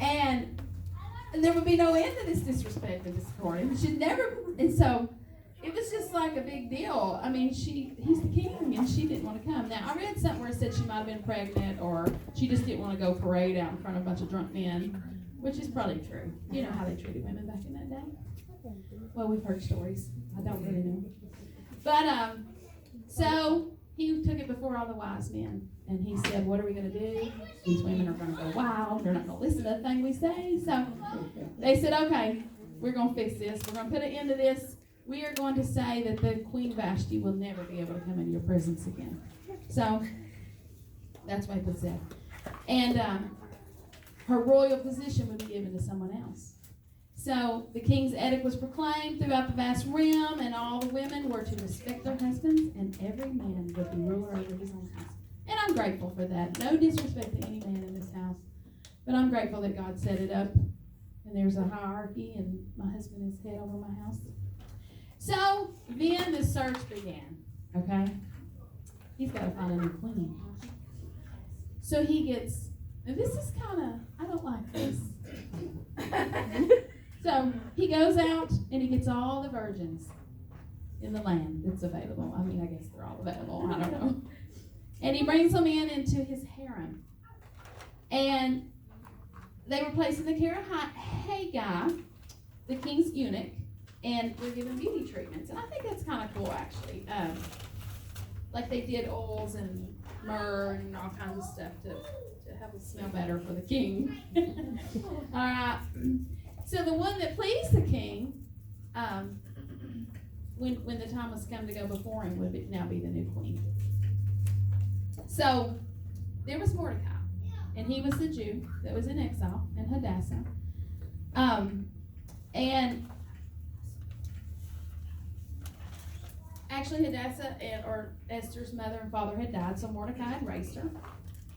And there would be no end to this disrespect and discord. It should never, and so it was just like a big deal. I mean, he's the king, and she didn't want to come. Now, I read something where it said she might have been pregnant, or she just didn't want to go parade out in front of a bunch of drunk men, which is probably true. You know how they treated women back in that day? Well, we've heard stories. I don't really know. But, so he took it before all the wise men, and he said, what are we going to do? These women are going to go wild. They're not going to listen to the thing we say. So they said, okay, we're going to fix this. We're going to put an end to this. We are going to say that the Queen Vashti will never be able to come into your presence again. So that's why he puts that. And her royal position would be given to someone else. So the king's edict was proclaimed throughout the vast realm, and all the women were to respect their husbands, and every man would be ruler over his own house. And I'm grateful for that. No disrespect to any man in this house, but I'm grateful that God set it up, and there's a hierarchy, and my husband is head over my house. So then the search began. Okay, he's got to find a new queen. So he gets, and this is kind of, I don't like this. So he goes out and he gets all the virgins in the land that's available. I mean, I guess they're all available. I don't know. And he brings them into his harem. And they were placed in the care of Haggai, the king's eunuch, and were given beauty treatments. And I think that's kind of cool, actually. Like they did oils and myrrh and all kinds of stuff to have it smell better for the king. All right. So the one that pleased the king, when the time was come to go before him, would now be the new queen. So there was Mordecai, and he was the Jew that was in exile, and Hadassah. And actually Hadassah or Esther's mother and father had died, so Mordecai had raised her.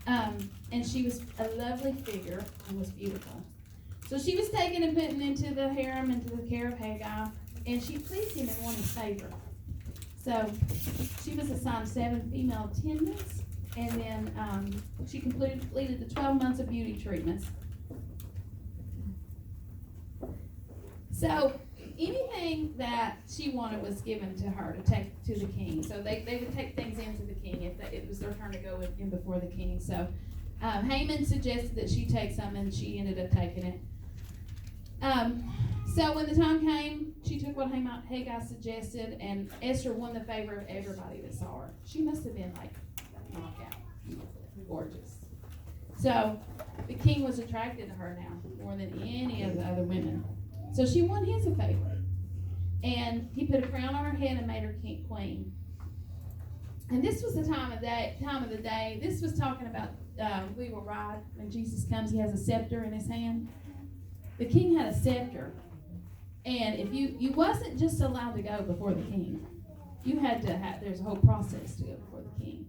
And she was a lovely figure and was beautiful. So she was taken and put into the harem, into the care of Haggai, and she pleased him and won his favor. So she was assigned 7 female attendants, and then she completed the 12 months of beauty treatments. So anything that she wanted was given to her to take to the king. So they would take things into the king if it was their turn to go in before the king. So Haman suggested that she take some, and she ended up taking it. So when the time came, she took what Haggai suggested, and Esther won the favor of everybody that saw her. She must have been like knockout, gorgeous. So the king was attracted to her now more than any of the other women. So she won his favor, and he put a crown on her head and made her queen. And this was the time of the day. This was talking about we will ride when Jesus comes. He has a scepter in his hand. The king had a scepter, and if you wasn't just allowed to go before the king. You had to have. There's a whole process to go before the king.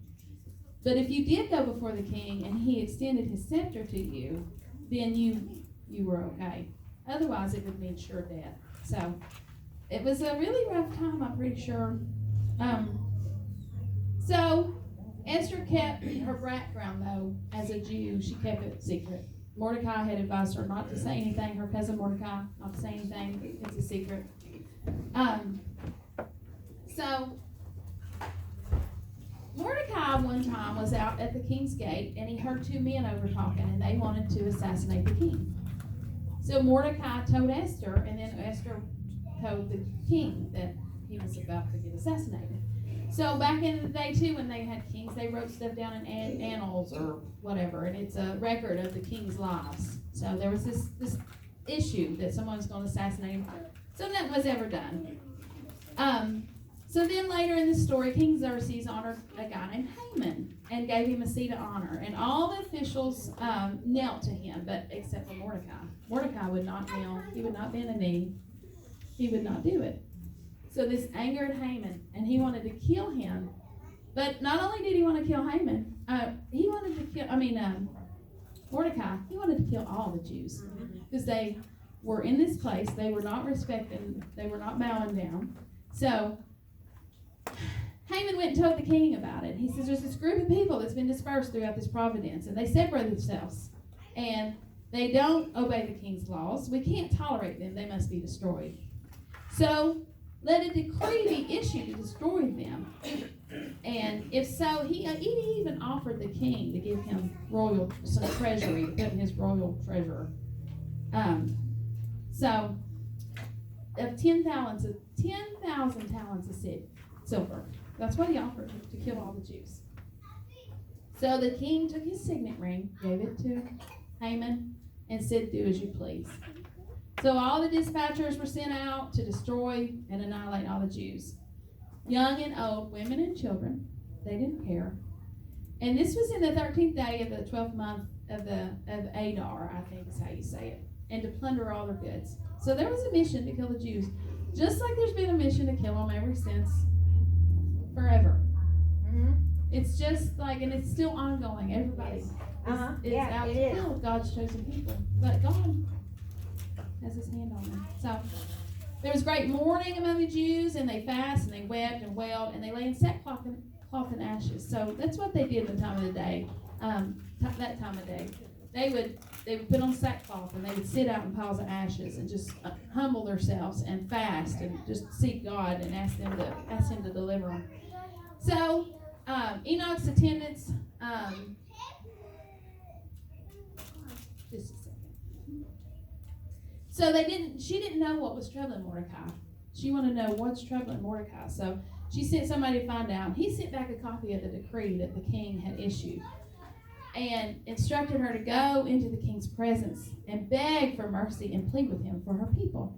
But if you did go before the king and he extended his scepter to you, then you were okay. Otherwise, it would mean sure death. So it was a really rough time, I'm pretty sure. So Esther kept her background, though, as a Jew. She kept it secret. Mordecai had advised her not to say anything. Her cousin Mordecai, not to say anything. It's a secret. So Mordecai one time was out at the king's gate, and he heard 2 men over talking, and they wanted to assassinate the king. So Mordecai told Esther, and then Esther told the king that he was about to get assassinated. So back in the day, too, when they had kings, they wrote stuff down in annals or whatever, and it's a record of the king's lives. So there was this issue that someone was going to assassinate him. So nothing was ever done. So then later in the story, King Xerxes honored a guy named Haman and gave him a seat of honor. And all the officials knelt to him, but except for Mordecai. Mordecai would not kneel. He would not bend a knee. He would not do it. So this angered Haman, and he wanted to kill him. But not only did he want to kill Haman, he wanted to kill, Mordecai, he wanted to kill all the Jews. Because they were in this place, they were not respecting, they were not bowing down. So Haman went and told the king about it. He says, there's this group of people that's been dispersed throughout this province, and they separated themselves. And They don't obey the king's laws. We can't tolerate them. They must be destroyed. So let a decree be issued to destroy them. And if so, he even offered the king to give him some treasury, to put in his royal treasure. So of 10,000 talents of silver. That's what he offered to kill all the Jews. So the king took his signet ring, gave it to Haman, and said, "Do as you please." So all the dispatchers were sent out to destroy and annihilate all the Jews. Young and old, women and children, they didn't care. And this was in the 13th day of the 12th month of Adar, I think is how you say it, and to plunder all their goods. So there was a mission to kill the Jews, just like there's been a mission to kill them ever since, forever. Mm-hmm. It's just like, and it's still ongoing. Everybody is out to kill God's chosen people. But God has his hand on them. So there was great mourning among the Jews, and they fasted, and they wept and wailed, and they lay in sackcloth and ashes. So that's what they did the time of the day. That time of day, they would put on sackcloth, and they would sit out in piles of ashes and just humble themselves and fast and just seek God and ask Him to deliver them. So Enoch's attendants. Just a second. So she didn't know what was troubling Mordecai. She wanted to know what's troubling Mordecai. So she sent somebody to find out. He sent back a copy of the decree that the king had issued and instructed her to go into the king's presence and beg for mercy and plead with him for her people.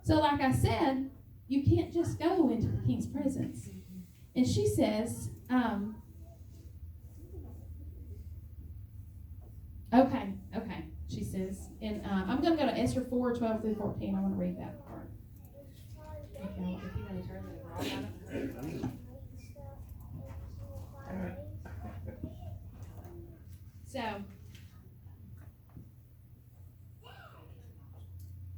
So like I said, you can't just go into the king's presence. And she says, okay. She says, and I'm going to go to Esther 4, 12 through 14. I want to read that part. Okay, if you want to turn it around. So,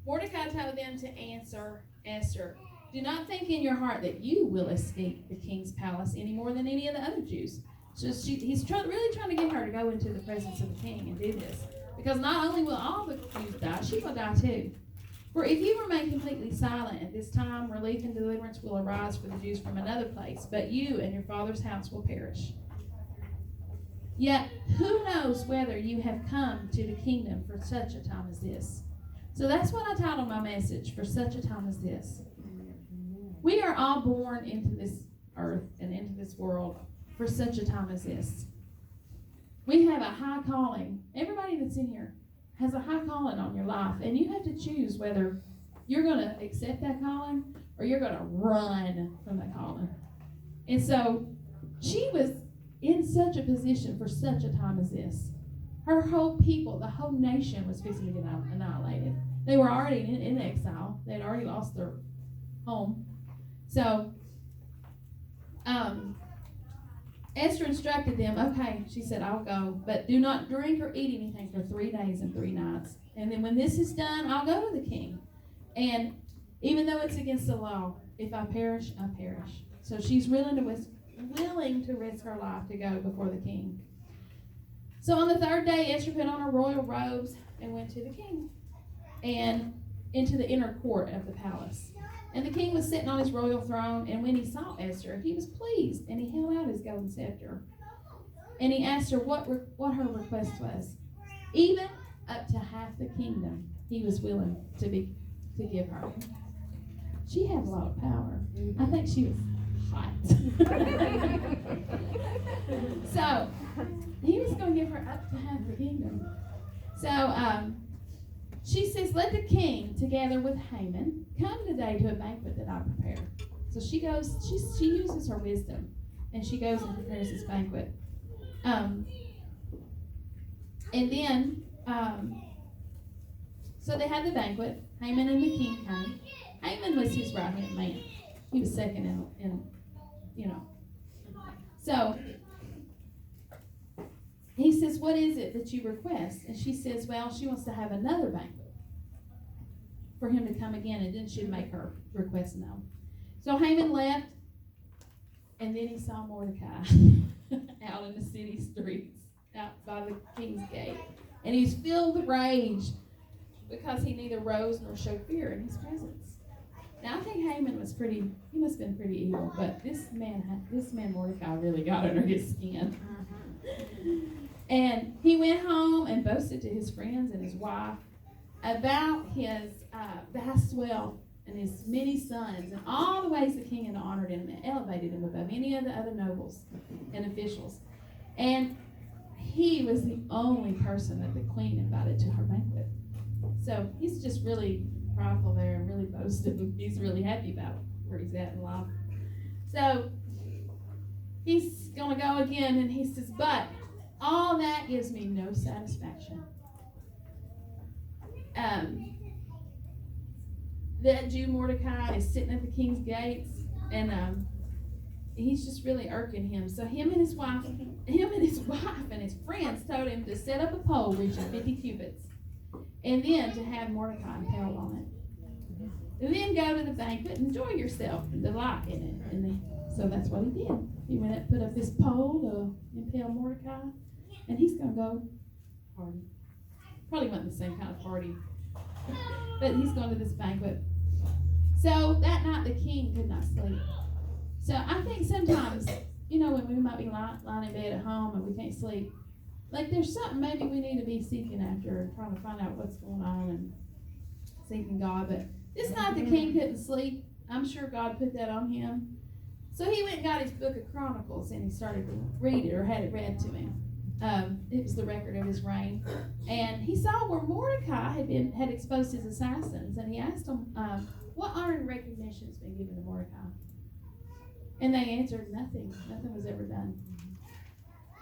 Mordecai told them to answer Esther, "Do not think in your heart that you will escape the king's palace any more than any of the other Jews." So he's really trying to get her to go into the presence of the king and do this. Because not only will all the Jews die, she will die too. For if you remain completely silent at this time, relief and deliverance will arise for the Jews from another place, but you and your father's house will perish. Yet, who knows whether you have come to the kingdom for such a time as this? So that's what I titled my message, For Such a Time as This. We are all born into this earth and into this world for such a time as this. We have a high calling. Everybody that's in here has a high calling on your life, and you have to choose whether you're going to accept that calling or you're going to run from that calling. And so she was in such a position for such a time as this. Her whole people, the whole nation was fixing to get annihilated. They were already in exile. They had already lost their home. So, Esther instructed them, okay, she said, I'll go, but do not drink or eat anything for 3 days and 3 nights. And then when this is done, I'll go to the king. And even though it's against the law, if I perish, I perish. So she's willing to risk her life to go before the king. So on the 3rd day, Esther put on her royal robes and went to the king and into the inner court of the palace. And the king was sitting on his royal throne, and when he saw Esther, he was pleased, and he held out his golden scepter. And he asked her what her request was. Even up to half the kingdom, he was willing to give her. She had a lot of power. I think she was hot. So, he was going to give her up to half the kingdom. So, she says, let the king, together with Haman, come today to a banquet that I prepared. So she goes, she uses her wisdom, and she goes and prepares this banquet. And then, so they had the banquet. Haman and the king came. Haman was his right-hand man. He was second in. So, he says, what is it that you request? And she says, well, she wants to have another banquet for him to come again, and then she'd make her request known. So Haman left, and then he saw Mordecai out in the city streets, out by the king's gate. And he's filled with rage because he neither rose nor showed fear in his presence. Now, I think Haman was he must have been pretty evil, but this man Mordecai really got under his skin. And he went home and boasted to his friends and his wife about his vast wealth and his many sons and all the ways the king had honored him and elevated him above any of the other nobles and officials. And he was the only person that the queen invited to her banquet. So he's just really prideful there and really boasting. He's really happy about where he's at in life. So he's going to go again, and he says, but all that gives me no satisfaction. That Jew Mordecai is sitting at the king's gates, and he's just really irking him. So him and his wife and his friends told him to set up a pole reaching 50 cubits, and then to have Mordecai impaled on it. And then go to the banquet and enjoy yourself and delight in it. And so that's what he did. He went up, put up this pole to impale Mordecai, and he's going to go party. Probably wasn't the same kind of party, but he's going to this banquet. So that night the king could not sleep. So I think sometimes, when we might be lying in bed at home and we can't sleep, like there's something maybe we need to be seeking after and trying to find out what's going on and seeking God. But this night the king couldn't sleep. I'm sure God put that on him. So he went and got his book of Chronicles and he started to read it or had it read to him. It was the record of his reign. And he saw where Mordecai had exposed his assassins, and he asked them, what honor and recognition has been given to Mordecai? And they answered, nothing. Nothing was ever done.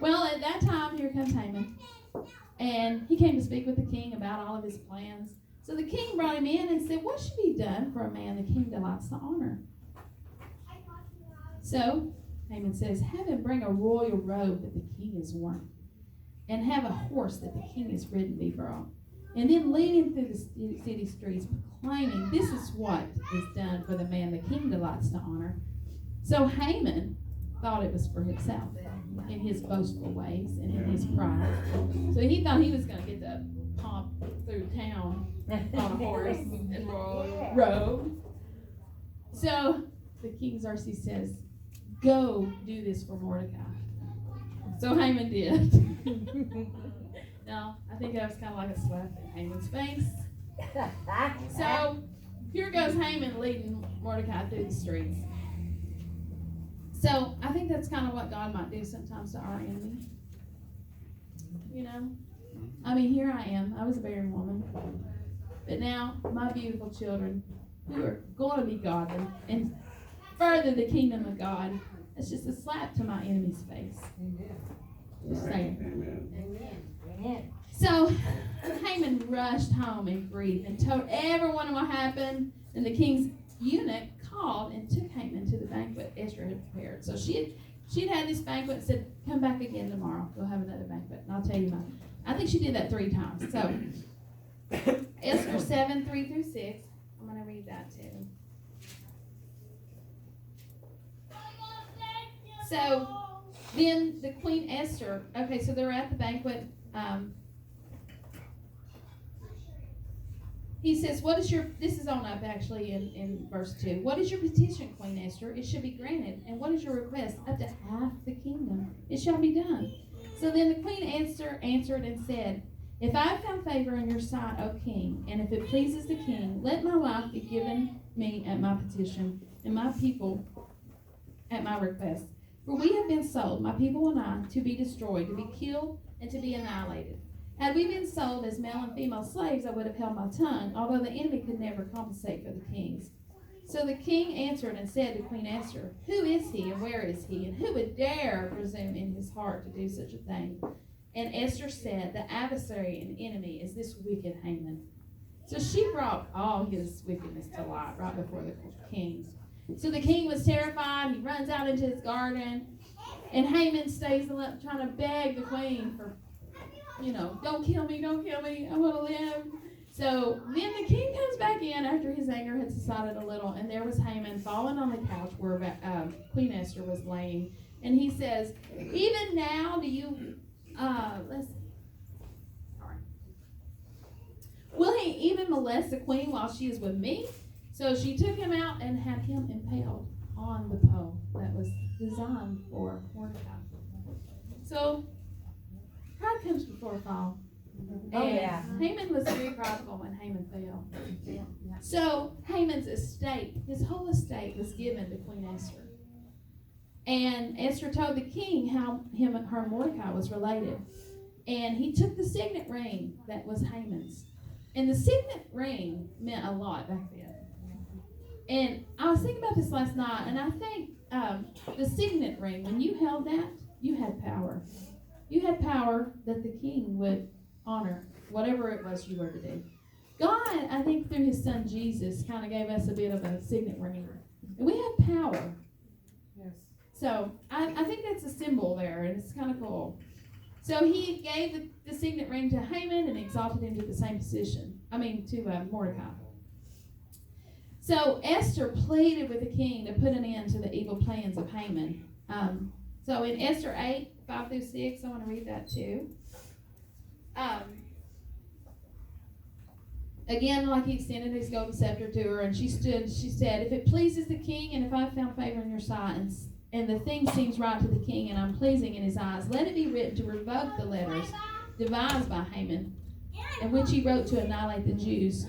Well, at that time, here comes Haman. And he came to speak with the king about all of his plans. So the king brought him in and said, what should be done for a man the king delights to honor? So Haman says, have him bring a royal robe that the king has worn, and have a horse that the king has ridden be brought. And then lead him through the city streets, proclaiming, this is what is done for the man the king delights to honor. So Haman thought it was for himself in his boastful ways and in his pride. So he thought he was going to get to pomp through town on a horse and royal robe. So the king Xerxes says, go do this for Mordecai. So Haman did. Now, I think that was kind of like a slap in Haman's face. So here goes Haman leading Mordecai through the streets. So I think that's kind of what God might do sometimes to our enemy. I mean, here I am. I was a barren woman. But now my beautiful children who are going to be godly and further the kingdom of God, it's just a slap to my enemy's face. Just saying. Amen. So Haman rushed home in grief and told everyone what happened. And the king's eunuch called and took Haman to the banquet Esther had prepared. So she'd had this banquet and said, come back again tomorrow. We'll have another banquet. And I'll tell you mine. I think she did that 3 times. So Esther 7, 3 through 6. I'm going to read that too. So then the Queen Esther, okay, so they're at the banquet. He says, this is on up actually in verse 2. What is your petition, Queen Esther? It should be granted. And what is your request? Up to half the kingdom. It shall be done. So then the Queen Esther answered and said, if I have found favor in your sight, O king, and if it pleases the king, let my life be given me at my petition, and my people at my request. For we have been sold, my people and I, to be destroyed, to be killed, and to be annihilated. Had we been sold as male and female slaves, I would have held my tongue, although the enemy could never compensate for the kings. So the king answered and said to Queen Esther, who is he and where is he, and who would dare presume in his heart to do such a thing? And Esther said, the adversary and enemy is this wicked Haman. So she brought all his wickedness to light right before the kings. So the king was terrified. He runs out into his garden, and Haman stays up trying to beg the queen for, don't kill me, I want to live. So then the king comes back in after his anger had subsided a little, and there was Haman fallen on the couch where Queen Esther was laying. And he says, even now do you, even molest the queen while she is with me? So she took him out and had him impaled on the pole that was designed for Mordecai. So pride comes before a fall. Oh, And yeah. Haman was very prideful when Haman fell. So Haman's estate, his whole estate, was given to Queen Esther. And Esther told the king how him and her Mordecai was related. And he took the signet ring that was Haman's. And the signet ring meant a lot back then. And I was thinking about this last night, and I think the signet ring, when you held that, you had power. You had power that the king would honor, whatever it was you were to do. God, I think through his son Jesus, kind of gave us a bit of a signet ring. And we have power. Yes. So I think that's a symbol there, and it's kind of cool. So he gave the signet ring to Haman and exalted him to the same position. To Mordecai. So Esther pleaded with the king to put an end to the evil plans of Haman. So in Esther 8, 5 through 6, I want to read that too. Again, like he extended his golden scepter to her, and she said, if it pleases the king, and if I have found favor in your sight, and the thing seems right to the king, and I'm pleasing in his eyes, let it be written to revoke the letters devised by Haman, in which he wrote to annihilate the Jews,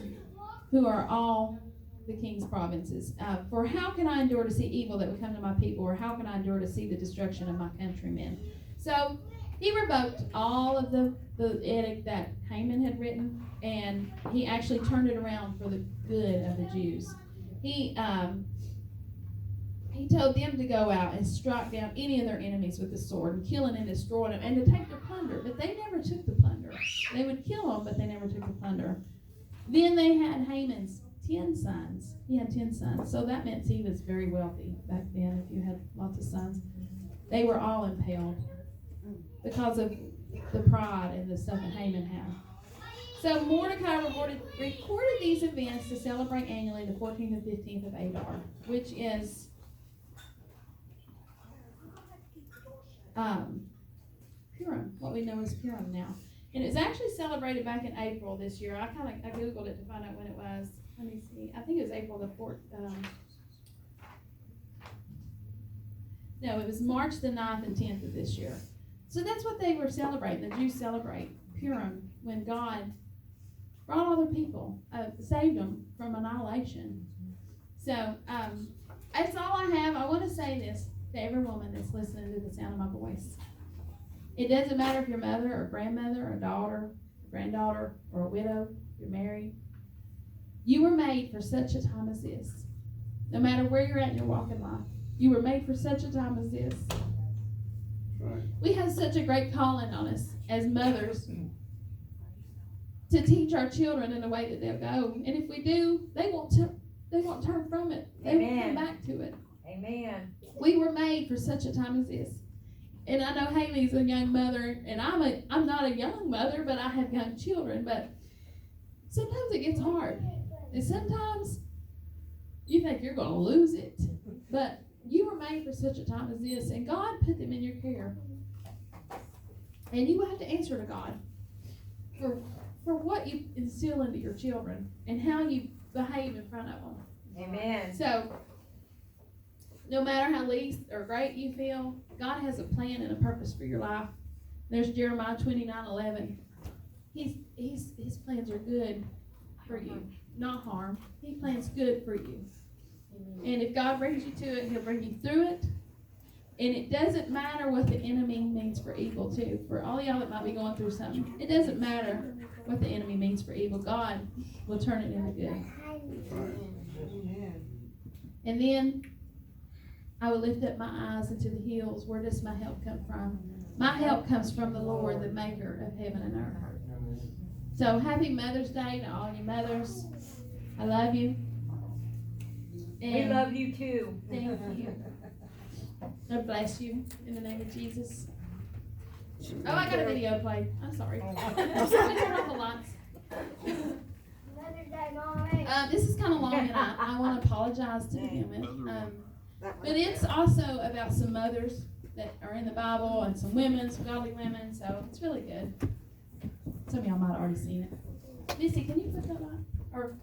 who are all the king's provinces. For how can I endure to see evil that would come to my people, or how can I endure to see the destruction of my countrymen? So he revoked all of the edict that Haman had written, and he actually turned it around for the good of the Jews. He told them to go out and strike down any of their enemies with the sword, and killing and destroying them, and to take their plunder. But they never took the plunder. They would kill them, but they never took the plunder. Then they had Haman's 10 sons. He had 10 sons. So that meant he was very wealthy back then if you had lots of sons. They were all impaled because of the pride and the stuff that Haman had. So Mordecai recorded these events to celebrate annually the 14th and 15th of Adar, which is Purim, what we know as Purim now. And it's actually celebrated back in April this year. I Googled it to find out when it was. Let me see. I think it was April the 4th. No, it was March the 9th and 10th of this year. So that's what they were celebrating. The Jews celebrate Purim, when God brought all their people, saved them from annihilation. So that's all I have. I want to say this to every woman that's listening to the sound of my voice. It doesn't matter if you're a mother or grandmother or daughter, granddaughter, or a widow, you're married. You were made for such a time as this. No matter where you're at in your walk in life, you were made for such a time as this. Right. We have such a great calling on us as mothers to teach our children in the way that they'll go. And if we do, they won't turn from it. They won't come back to it. Amen. We were made for such a time as this. And I know Haley's a young mother, and I'm not a young mother, but I have young children. But sometimes it gets hard. And sometimes you think you're going to lose it. But you were made for such a time as this, and God put them in your care. And you have to answer to God for what you instill into your children and how you behave in front of them. Amen. So, no matter how least or great you feel, God has a plan and a purpose for your life. There's Jeremiah 29:11. His plans are good for you, not harm. He plans good for you. And if God brings you to it, He'll bring you through it. And it doesn't matter what the enemy means for evil, too. For all y'all that might be going through something, it doesn't matter what the enemy means for evil. God will turn it into good. And then I will lift up my eyes into the hills. Where does my help come from? My help comes from the Lord, the maker of heaven and earth. So happy Mother's Day to all you mothers. I love you. We love you too. Thank you. God bless you in the name of Jesus. Oh, I got a video play. I'm sorry. I'm sorry, turn off the lights. This is kind of long, and I want to apologize to begin with. But it's also about some mothers that are in the Bible and some women, some godly women, so it's really good. Some of y'all might have already seen it. Missy, can you put that on? or